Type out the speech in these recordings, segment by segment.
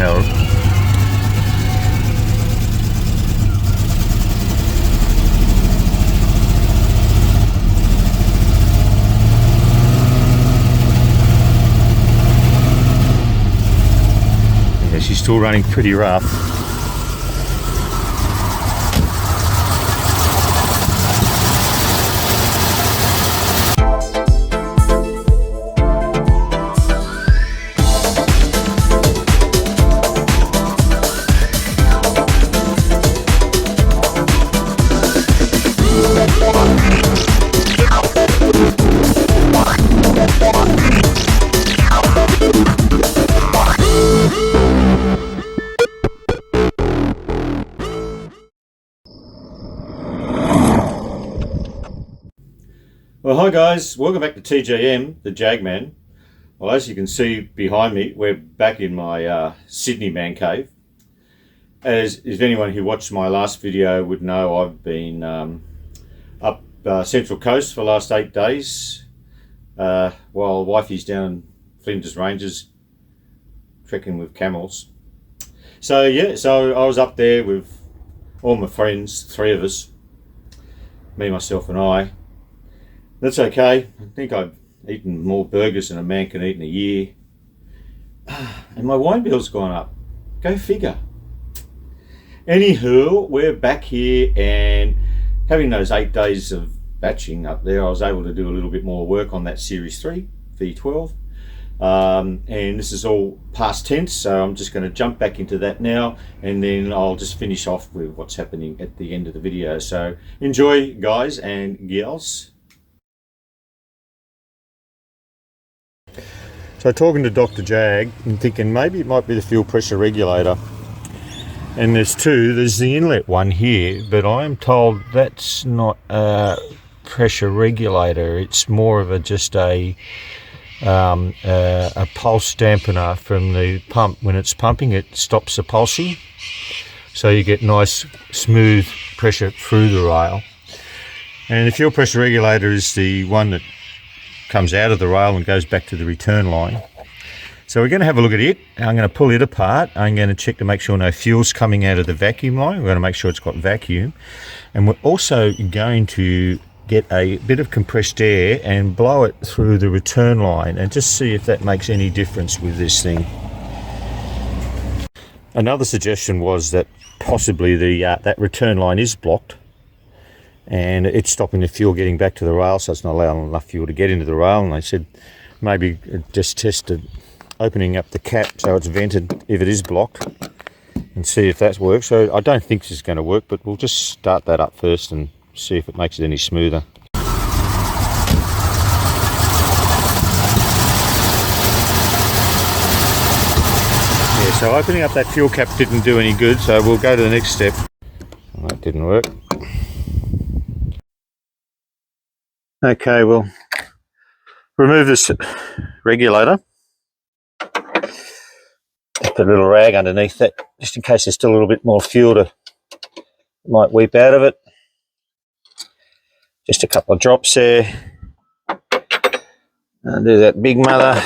how. Yeah, she's still running pretty rough. Well, hi guys, welcome back to TJM, the Jagman. Well, as you can see behind me, we're back in my Sydney man cave. As if anyone who watched my last video would know, I've been up Central Coast for the last 8 days, while wifey's down Flinders Ranges trekking with camels. So yeah, so I was up there with all my friends, 3 of us, me, myself and I. That's okay. I think I've eaten more burgers than a man can eat in a year. And my wine bill's gone up. Go figure. Anywho, we're back here, and having those 8 days of batching up there, I was able to do a little bit more work on that Series 3 V12. And this is all past tense, so I'm just going to jump back into that now, and then I'll just finish off with what's happening at the end of the video. So enjoy, guys and gals. So talking to Dr. Jag and thinking maybe it might be the fuel pressure regulator. And there's 2. There's the inlet one here, but I'm told that's not a pressure regulator. It's more of just a pulse dampener from the pump. When it's pumping, it stops the pulsing, so you get nice smooth pressure through the rail. And the fuel pressure regulator is the one that comes out of the rail and goes back to the return line. So we're going to have a look at it. I'm going to pull it apart. I'm going to check to make sure no fuel's coming out of the vacuum line. We're going to make sure it's got vacuum. And we're also going to get a bit of compressed air and blow it through the return line and just see if that makes any difference with this thing. Another suggestion was that possibly that return line is blocked, and it's stopping the fuel getting back to the rail, so it's not allowing enough fuel to get into the rail. And they said maybe just test opening up the cap so it's vented if it is blocked, and see if that works. So I don't think this is going to work, but we'll just start that up first and see if it makes it any smoother. Yeah, so opening up that fuel cap didn't do any good, so we'll go to the next step. Well, that didn't work. Okay, we'll remove this regulator. Put a little rag underneath that, just in case there's still a little bit more fuel to might weep out of it. Just a couple of drops there. And do that big mother.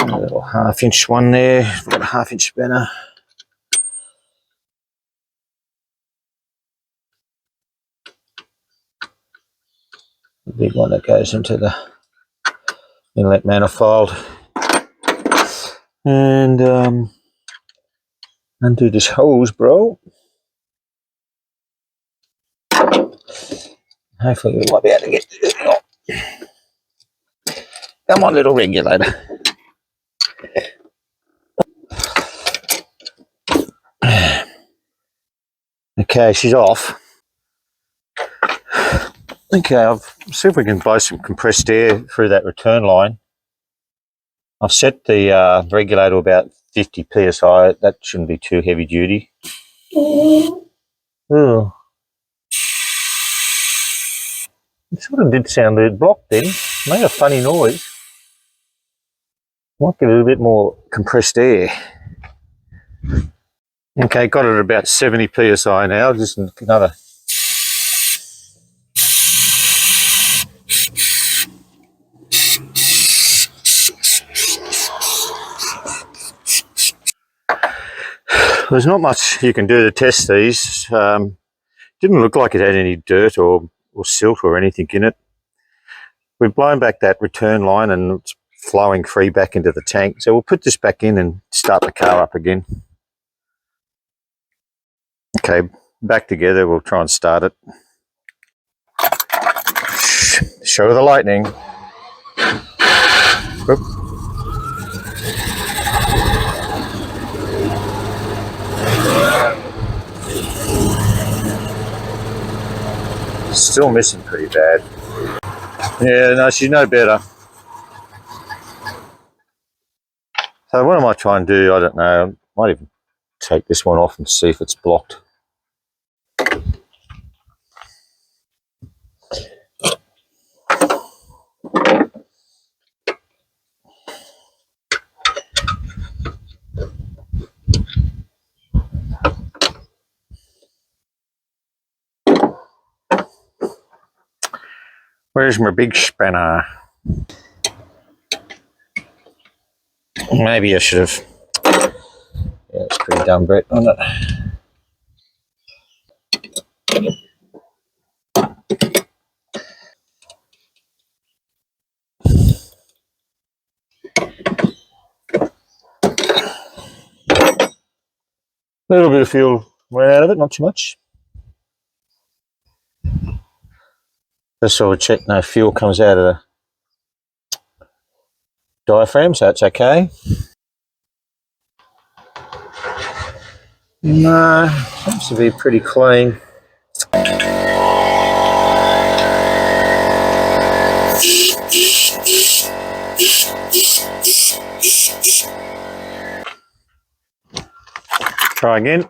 A little 1/2 inch one there. We've got a 1/2 inch spanner. The big one that goes into the inlet manifold. And undo this hose, bro. Hopefully we might be able to get this. Come on, little regulator. Okay, she's off. Okay, I'll see if we can blow some compressed air through that return line. I've set the regulator about 50 psi. That shouldn't be too heavy duty. Oh. It sort of did sound a bit blocked then. Made a funny noise. Might get a little bit more compressed air. Okay, got it at about 70 psi now. Just another. There's not much you can do to test these. Didn't look like it had any dirt or silt or anything in it. We've blown back that return line and it's flowing free back into the tank. So we'll put this back in and start the car up again. Okay, back together. We'll try and start it. Show the lightning. Whoop. Still missing pretty bad. Yeah, no, she's no better. So what I might try and do, I don't know, I might even take this one off and see if it's blocked. Where's my big spanner? Maybe I should have. Yeah, it's pretty dumb, Brett, isn't it? A little bit of fuel went out of it, not too much. Just sort of check no fuel comes out of the diaphragm, so it's okay. No, seems to be pretty clean. Try again.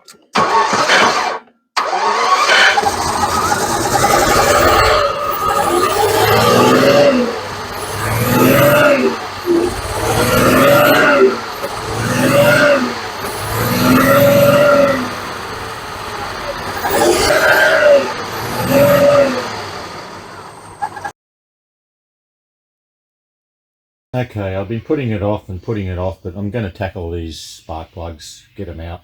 Okay, I've been putting it off, but I'm going to tackle these spark plugs, get them out.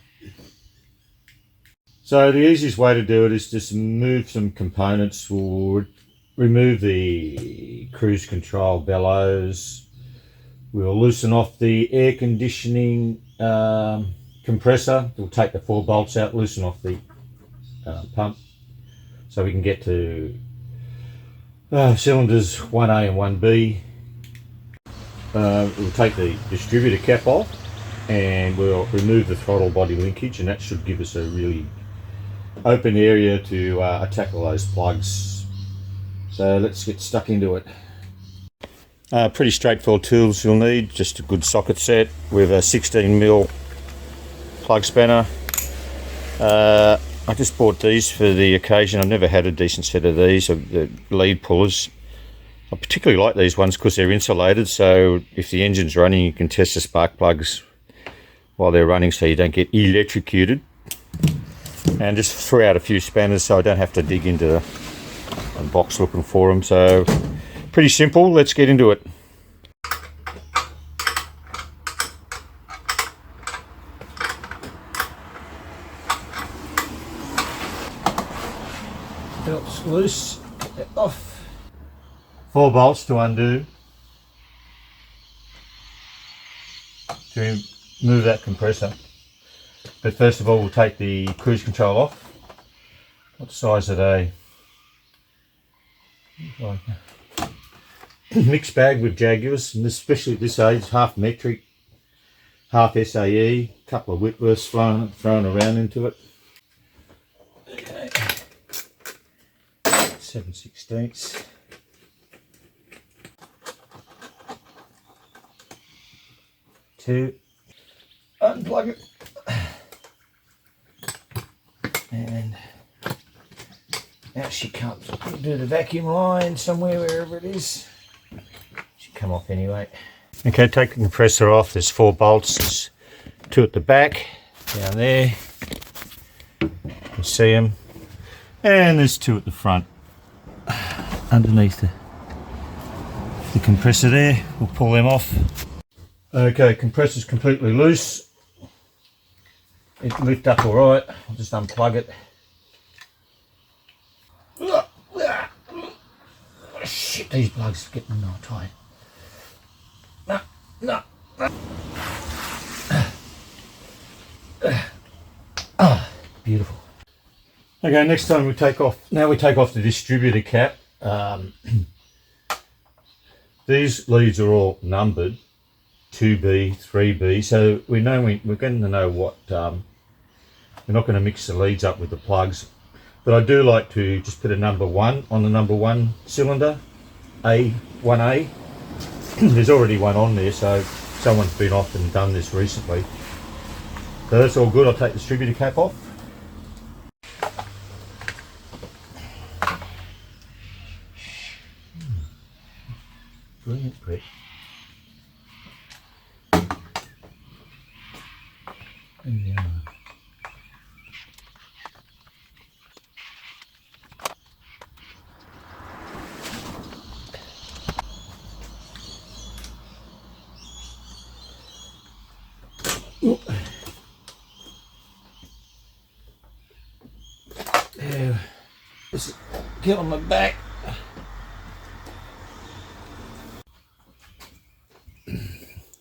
So the easiest way to do it is just move some components. We'll remove the cruise control bellows. We'll loosen off the air conditioning compressor. We'll take the 4 bolts out, loosen off the pump, so we can get to cylinders 1A and 1B. We'll take the distributor cap off and we'll remove the throttle body linkage, and that should give us a really open area to tackle those plugs. So let's get stuck into it. Pretty straightforward tools you'll need. Just a good socket set with a 16mm plug spanner. I just bought these for the occasion. I've never had a decent set of these, the lead pullers. I particularly like these ones because they're insulated, so if the engine's running you can test the spark plugs while they're running so you don't get electrocuted. And just threw out a few spanners so I don't have to dig into the box looking for them. So pretty simple, let's get into it. Belt's loose, get that off. 4 bolts to undo to remove that compressor. But first of all, we'll take the cruise control off. What size are they? Like a mixed bag with Jaguars, and especially at this age, half metric, half SAE, a couple of Whitworths thrown around into it. Okay, 7/16. To unplug it, and out she comes. We'll do the vacuum line somewhere, wherever it is. Should come off anyway. Okay, take the compressor off. There's 4 bolts. There's 2 at the back, down there. You can see them, and there's 2 at the front, underneath the compressor there. We'll pull them off. Okay, compressor's completely loose, it lift up all right. I'll just unplug it. Shit, these plugs are getting all tight. No. Ah, beautiful. Okay, next time we take off. Now we take off the distributor cap. These leads are all numbered, 2B, 3B, so we know we're going to know what. We're not going to mix the leads up with the plugs, but I do like to just put a number 1 on the number 1 cylinder, A1A. There's already one on there, so someone's been off and done this recently. So that's all good. I'll take the distributor cap off. Brilliant grip. Yeah. There. Just get on my back.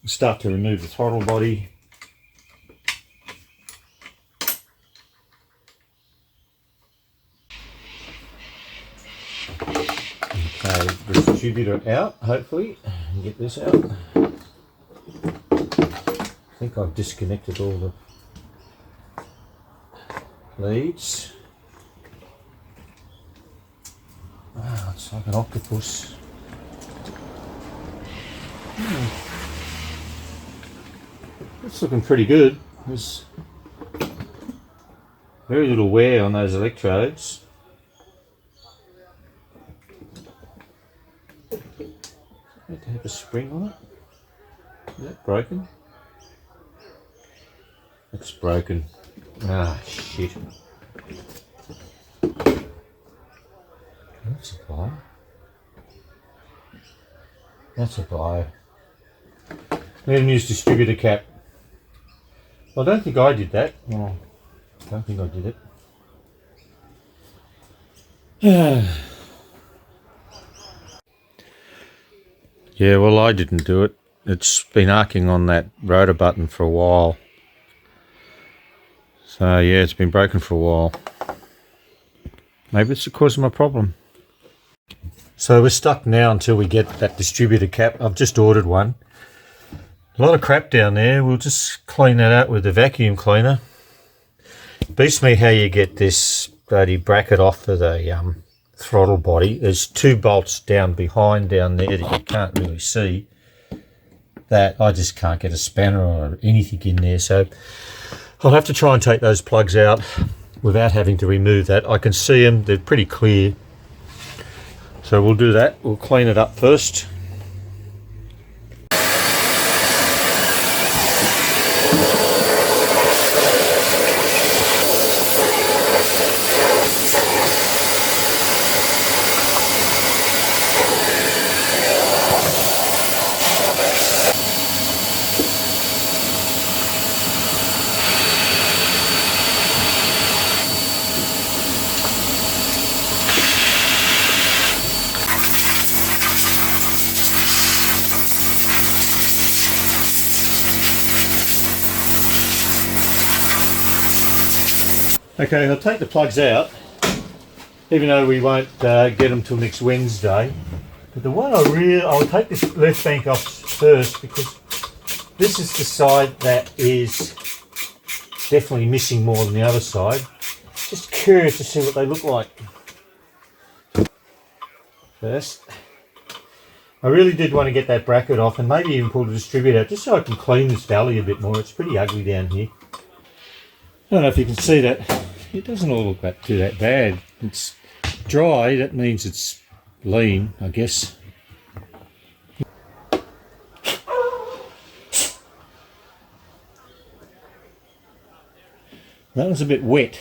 Start to remove the throttle body. Okay, the distributor out, hopefully, and get this out. I think I've disconnected all the leads. Wow, it's like an octopus. It's looking pretty good. There's very little wear on those electrodes. Need to have a spring on it. Is that broken? It's broken. Ah, shit. That's a bio. That's a bio. Let him use distributor cap. Well, I don't think I did that. Well, I don't think I did it. Yeah, well, I didn't do it. It's been arcing on that rotor button for a while. So, yeah, it's been broken for a while. Maybe it's the cause of my problem. So we're stuck now until we get that distributor cap. I've just ordered one. A lot of crap down there. We'll just clean that out with the vacuum cleaner. Beats me how you get this bloody bracket off of the throttle body. There's 2 bolts down behind down there that you can't really see. That I just can't get a spanner or anything in there. So I'll have to try and take those plugs out without having to remove that. I can see them. They're pretty clear. So we'll do that. We'll clean it up first. Okay, I'll take the plugs out, even though we won't get them till next Wednesday. But the one I'll take this left bank off first, because this is the side that is definitely missing more than the other side. Just curious to see what they look like. First, I really did want to get that bracket off and maybe even pull the distributor out, just so I can clean this valley a bit more. It's pretty ugly down here. I don't know if you can see that. It doesn't all look too that bad. It's dry, that means it's lean, I guess. That was a bit wet.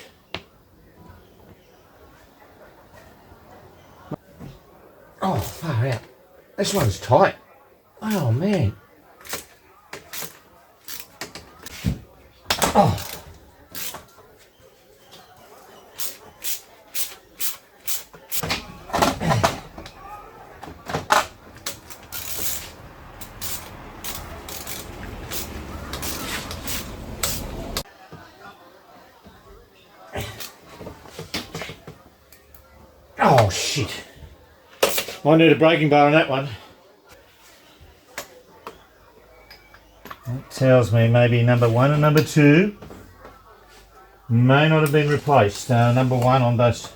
Oh, far out. This one's tight. Oh, man. Oh. Oh shit. Might need a braking bar on that one. That tells me maybe number 1 and number 2 may not have been replaced. Number 1 on both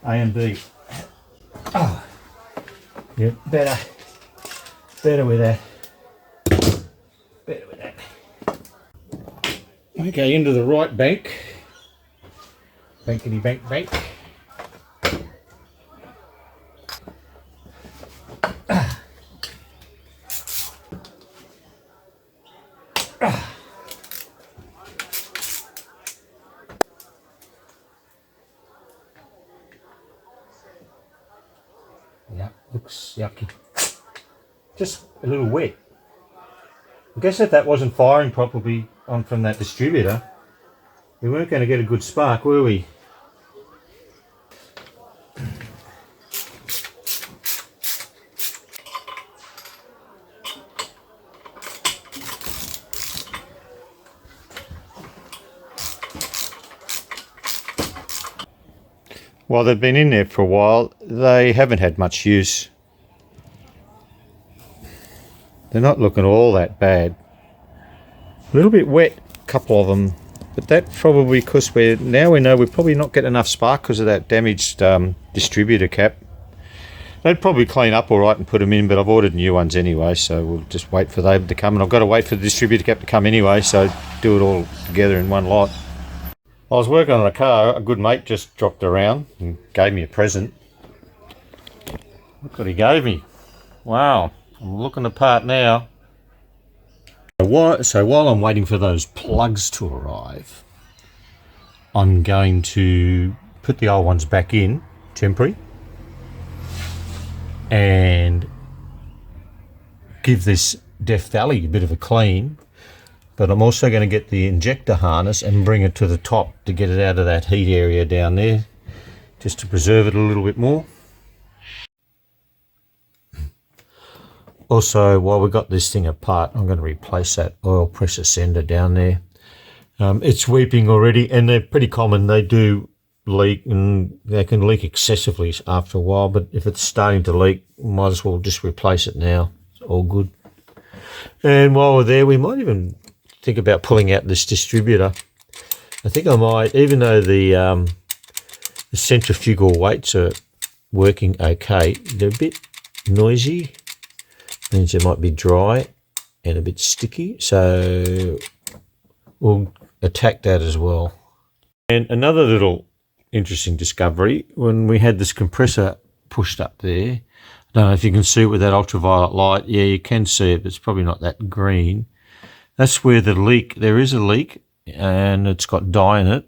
A and B. Oh, yeah, better with that. Better with that. Okay, into the right bank. Bankity bank bank. Yeah, looks yucky. Just a little wet. I guess if that wasn't firing properly on from that distributor, we weren't going to get a good spark, were we? While they've been in there for a while, they haven't had much use. They're not looking all that bad. A little bit wet, a couple of them, but that's probably because we know we're probably not getting enough spark because of that damaged distributor cap. They'd probably clean up all right and put them in, but I've ordered new ones anyway, so we'll just wait for them to come. And I've got to wait for the distributor cap to come anyway, so do it all together in one lot. I was working on a car, a good mate just dropped around and gave me a present. Look what he gave me. Wow, I'm looking the part now. So while I'm waiting for those plugs to arrive, I'm going to put the old ones back in, temporary, and give this Death Valley a bit of a clean. But I'm also going to get the injector harness and bring it to the top to get it out of that heat area down there, just to preserve it a little bit more. Also, while we got this thing apart, I'm going to replace that oil pressure sender down there. It's weeping already, and they're pretty common. They do leak, and they can leak excessively after a while, but if it's starting to leak, might as well just replace it now. It's all good. And while we're there, we might even think about pulling out this distributor. I think I might, even though the centrifugal weights are working okay, they're a bit noisy. Means they might be dry and a bit sticky, so we'll attack that as well. And another little interesting discovery, when we had this compressor pushed up there, I don't know if you can see it with that ultraviolet light. Yeah, you can see it, but it's probably not that green. That's where the leak, there is a leak, and it's got dye in it.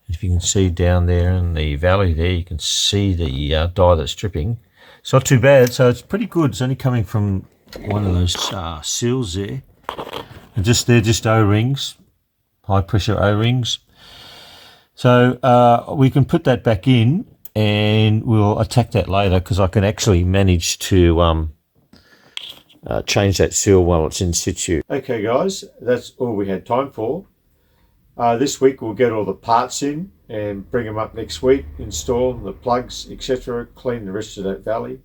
If you can see down there in the valley there, you can see the dye that's dripping. It's not too bad, so it's pretty good. It's only coming from one of those seals there. And they're just O-rings, high pressure O-rings. So we can put that back in and we'll attack that later, because I can actually manage to change that seal while it's in situ. Okay guys, that's all we had time for. This week we'll get all the parts in and bring them up next week, install the plugs, etc., clean the rest of that valley.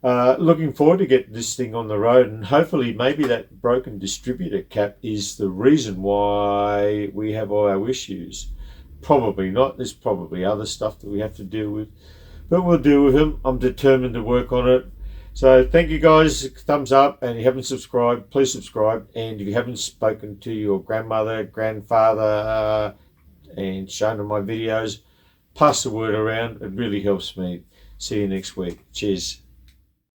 Looking forward to get this thing on the road, and hopefully maybe that broken distributor cap is the reason why we have all our issues. Probably not. There's probably other stuff that we have to deal with, but we'll deal with them. I'm determined to work on it. So thank you guys, thumbs up, and if you haven't subscribed, please subscribe. And if you haven't spoken to your grandmother, grandfather, and shown them my videos, pass the word around. It really helps me. See you next week. Cheers.